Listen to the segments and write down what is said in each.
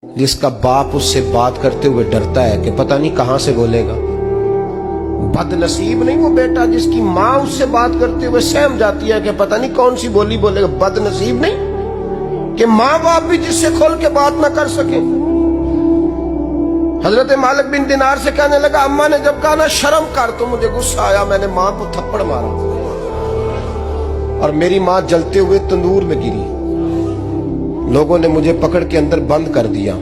जिसका बाप उससे बात करते हुए डरता है कि पता नहीं कहां से बोलेगा। बदनसीब नहीं वो बेटा जिसकी माँ उससे बात करते हुए सहम जाती है कि पता नहीं कौन सी बोली बोलेगा। बदनसीब नहीं कि माँ बाप भी जिससे खोल के बात ना कर सके। हजरत मालिक बिन दिनार से कहने लगा, अम्मा ने जब कहा ना शर्म कर, तो मुझे गुस्सा आया, मैंने माँ को थप्पड़ मारा और मेरी माँ जलते हुए तंदूर में गिरी। लोगों ने मुझे पकड़ के अंदर बंद कर दिया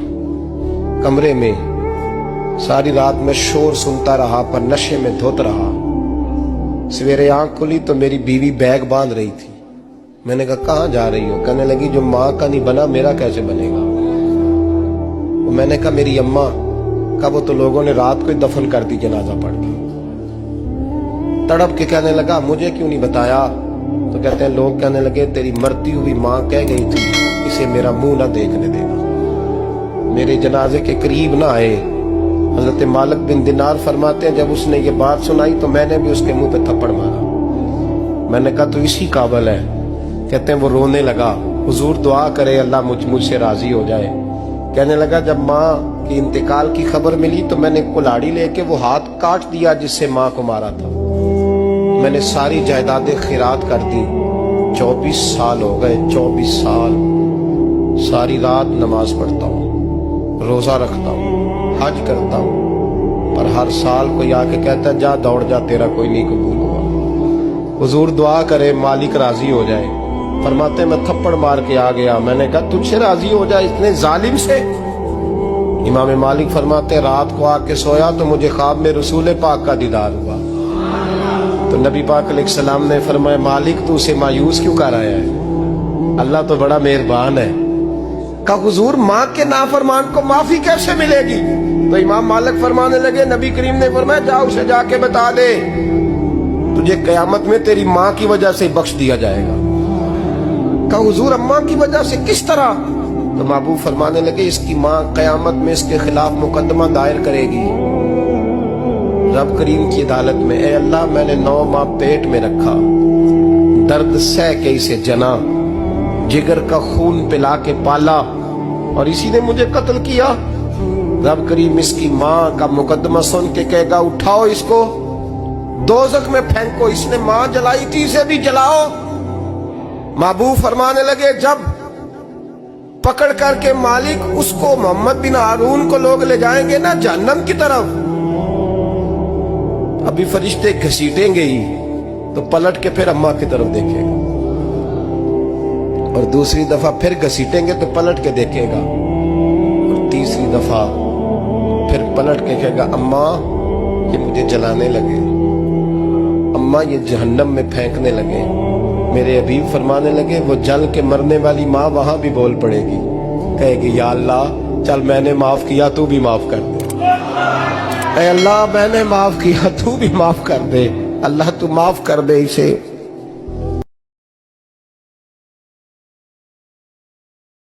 कमरे में। सारी रात मैं शोर सुनता रहा पर नशे में धोत रहा। सवेरे आंख खुली तो मेरी बीवी बैग बांध रही थी। मैंने कहा कहाँ जा रही हो? कहने लगी जो माँ का नहीं बना मेरा कैसे बनेगा। तो मैंने कहा मेरी अम्मा का वो तो लोगों ने रात को ही दफन कर दी जनाजा पढ़ के। तड़प के कहने लगा मुझे क्यों नहीं बताया? तो कहते हैं लोग कहने लगे तेरी मरती हुई माँ कह गई थी इसे मेरा मुंह ना देखने देना, मेरे जनाजे के करीब ना आए। हजरत मालिक बिन दिनार फरमाते हैं जब उसने ये बात सुनाई तो मैंने भी उसके मुंह पे थप्पड़ मारा। मैंने कहा तो इसी काबिल है। कहते हैं वो रोने लगा, हुजूर दुआ करे अल्लाह मुझसे राजी हो जाए। कहने लगा जब माँ की इंतकाल की खबर मिली तो मैंने कुल्हाड़ी लेके वो हाथ काट दिया जिससे माँ को मारा था। मैंने सारी जायदादें खिरात कर दी। 24 साल हो गए, 24 साल। सारी रात नमाज पढ़ता हूँ, रोजा रखता हूँ, हज करता हूँ, पर हर साल कोई आके कहता जा दौड़ जा तेरा कोई नहीं कबूल हुआ। हुजूर दुआ करे मालिक राजी हो जाए। फरमाते मैं थप्पड़ मार के आ गया। मैंने कहा तुझसे राजी हो जाए इतने जालिम से? इमाम मालिक फरमाते रात को आके सोया तो मुझे ख्वाब में रसूल पाक का दीदार हुआ। तो नबी पाक अलैहिस्सलाम ने फरमाया मालिक तू उसे मायूस क्यों कर आया है? अल्लाह तो बड़ा मेहरबान है। का हुजूर माँ के नाफरमान को माफी कैसे मिलेगी? तो इमाम मालिक फरमाने लगे नबी करीम ने फरमाया जा उसे जाके बता दे तुझे कयामत में तेरी माँ की वजह से बख्श दिया जाएगा। का हुजूर अम्मा की वजह से किस तरह? तो महबूब फरमाने लगे इसकी माँ कयामत में इसके खिलाफ मुकदमा दायर करेगी रब करीम की अदालत में। ए अल्लाह मैंने 9 माह पेट में रखा, दर्द सह के इसे जना, जिगर का खून पिला के पाला और इसी ने मुझे कत्ल किया। रब करीम इसकी माँ का मुकदमा सुन के कहेगा उठाओ इसको दोज़ख में फेंको, इसने माँ जलाई थी इसे भी जलाओ। महबूब फरमाने लगे जब पकड़ करके मालिक उसको मोहम्मद बिन हारून को लोग ले जाएंगे ना जहन्नम की तरफ, अभी फरिश्ते घसीटेंगे ही तो पलट के फिर अम्मा की तरफ देखेगा और दूसरी दफा फिर घसीटेंगे तो पलट के देखेगा और तीसरी दफा फिर पलट के कहेगा अम्मा ये मुझे जलाने लगे, अम्मा ये जहन्नम में फेंकने लगे। मेरे हबीब फरमाने लगे वो जल के मरने वाली माँ वहां भी बोल पड़ेगी, कहेगी या अल्लाह चल मैंने माफ किया तू भी माफ कर दे। ऐ अल्लाह मैंने माफ किया तू भी माफ कर दे। अल्लाह तू माफ कर दे इसे।